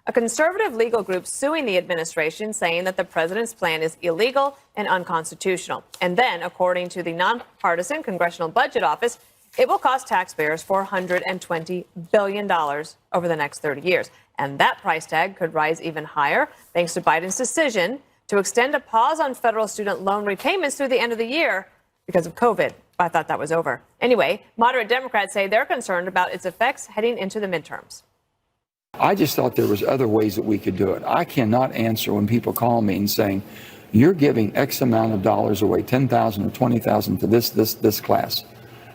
a conservative legal group suing the administration, saying that the president's plan is illegal and unconstitutional. And then, according to the nonpartisan Congressional Budget Office, it will cost taxpayers $420 billion over the next 30 years. And that price tag could rise even higher thanks to Biden's decision to extend a pause on federal student loan repayments through the end of the year because of COVID. I thought that was over. Anyway, moderate Democrats say they're concerned about its effects heading into the midterms. I just thought there was other ways that we could do it. I cannot answer when people call me and saying, you're giving X amount of dollars away, 10,000 or 20,000 to this class.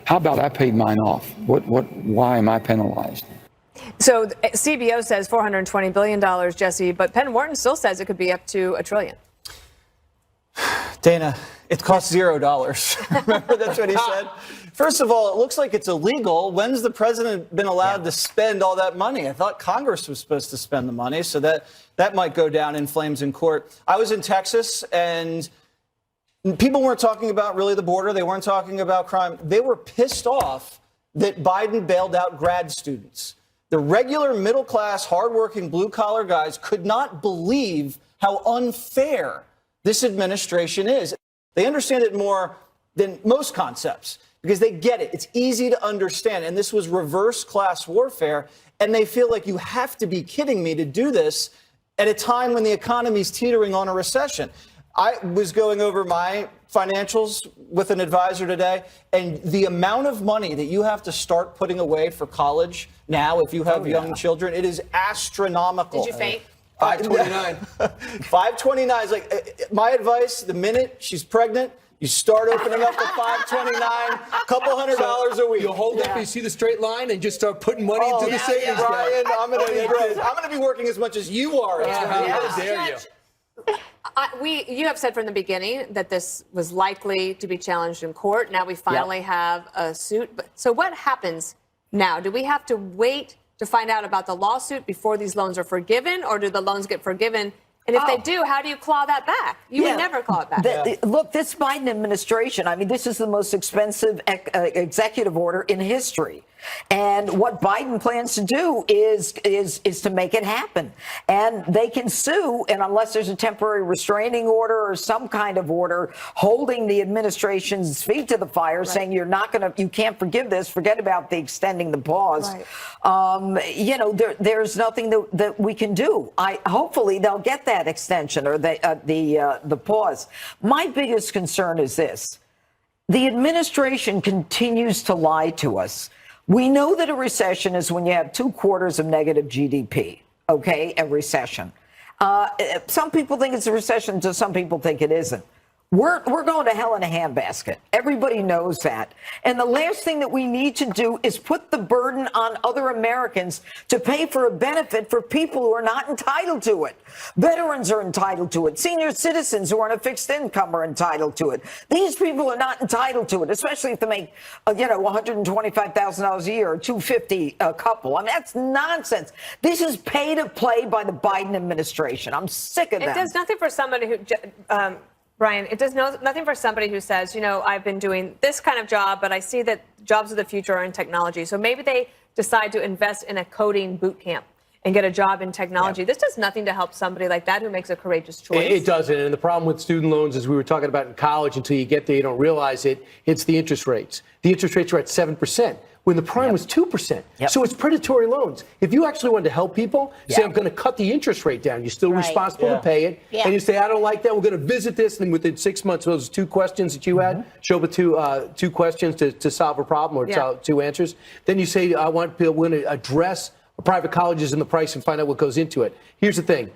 How about I paid mine off? Why am I penalized? So CBO says $420 billion, Jesse, but Penn Wharton still says it could be up to $1 trillion. Dana, it costs $0. Remember, that's what he said. First of all, it looks like it's illegal. When's the president been allowed to spend all that money? I thought Congress was supposed to spend the money, so that might go down in flames in court. I was in Texas, and people weren't talking about really the border. They weren't talking about crime. They were pissed off that Biden bailed out grad students. The regular middle-class, hardworking, blue-collar guys could not believe how unfair this administration is. They understand it more than most concepts because they get it. It's easy to understand. And this was reverse class warfare. And they feel like you have to be kidding me to do this at a time when the economy's teetering on a recession. I was going over my financials with an advisor today, and the amount of money that you have to start putting away for college now, if you have young children, it is astronomical. Did you faint? 529. 529 is like my advice. The minute she's pregnant, you start opening up the 529, a couple $100 a week. You hold up, you see the straight line, and just start putting money into the savings account. Brian, I'm going to be working as much as you are. How dare you? You have said from the beginning that this was likely to be challenged in court. Now we finally have a suit. So what happens now? Do we have to wait to find out about the lawsuit before these loans are forgiven, or do the loans get forgiven? And if they do, how do you claw that back? You would never claw it back. Look, this Biden administration, I mean, this is the most expensive executive order in history. And what Biden plans to do is to make it happen. And they can sue, and unless there's a temporary restraining order or some kind of order holding the administration's feet to the fire, saying you can't forgive this, forget about the extending the pause. There's nothing that we can do. Hopefully they'll get that extension or the pause. My biggest concern is this. The administration continues to lie to us. We know that a recession is when you have 2 quarters of negative GDP, okay, a recession. Some people think it's a recession, so some people think it isn't. We're going to hell in a handbasket. Everybody knows that. And the last thing that we need to do is put the burden on other Americans to pay for a benefit for people who are not entitled to it. Veterans are entitled to it. Senior citizens who are on a fixed income are entitled to it. These people are not entitled to it, especially if they make, $125,000 a year or $250 a couple. I mean, that's nonsense. This is pay to play by the Biden administration. I'm sick of that. It does nothing for somebody who... Brian, it does nothing for somebody who says, I've been doing this kind of job, but I see that jobs of the future are in technology. So maybe they decide to invest in a coding boot camp and get a job in technology. This does nothing to help somebody like that who makes a courageous choice. It doesn't. And the problem with student loans, as we were talking about in college, until you get there, you don't realize it. It's the interest rates. The interest rates are at 7%. When the prime was 2%. So it's predatory loans. If you actually wanted to help people, say, I'm going to cut the interest rate down. You're still responsible to pay it. And you say, I don't like that. We're going to visit this. And within 6 months, those 2 questions that you had, show up with two questions to solve a problem or 2 answers. Then you say, we're going to address private colleges and the price and find out what goes into it. Here's the thing.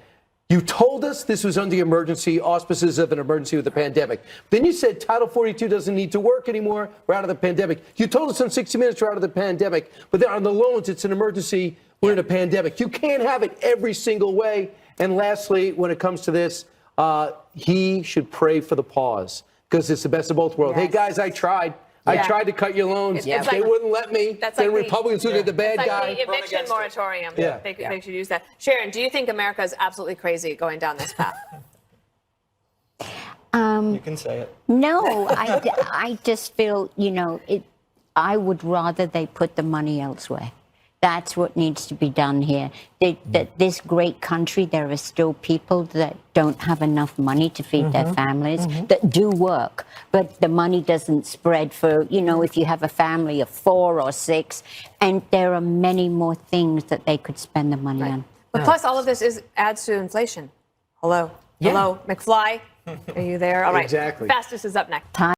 You told us this was under emergency auspices of an emergency with the pandemic. Then you said Title 42 doesn't need to work anymore. We're out of the pandemic. You told us on 60 Minutes we're out of the pandemic. But then on the loans, it's an emergency. We're in a pandemic. You can't have it every single way. And lastly, when it comes to this, he should pray for the pause because it's the best of both worlds. Hey, guys, I tried. I tried to cut your loans. They wouldn't let me. Then Republicans who did the bad guy. The eviction moratorium. They should use that. Sharon, do you think America is absolutely crazy going down this path? You can say it. No, I just feel, I would rather they put the money elsewhere. That's what needs to be done here. That this great country, there are still people that don't have enough money to feed their families, that do work, but the money doesn't spread for, if you have a family of 4 or 6, and there are many more things that they could spend the money on. But plus, all of this adds to inflation. Hello. Yeah. Hello, McFly. Are you there? All right. Exactly. Fastest is up next.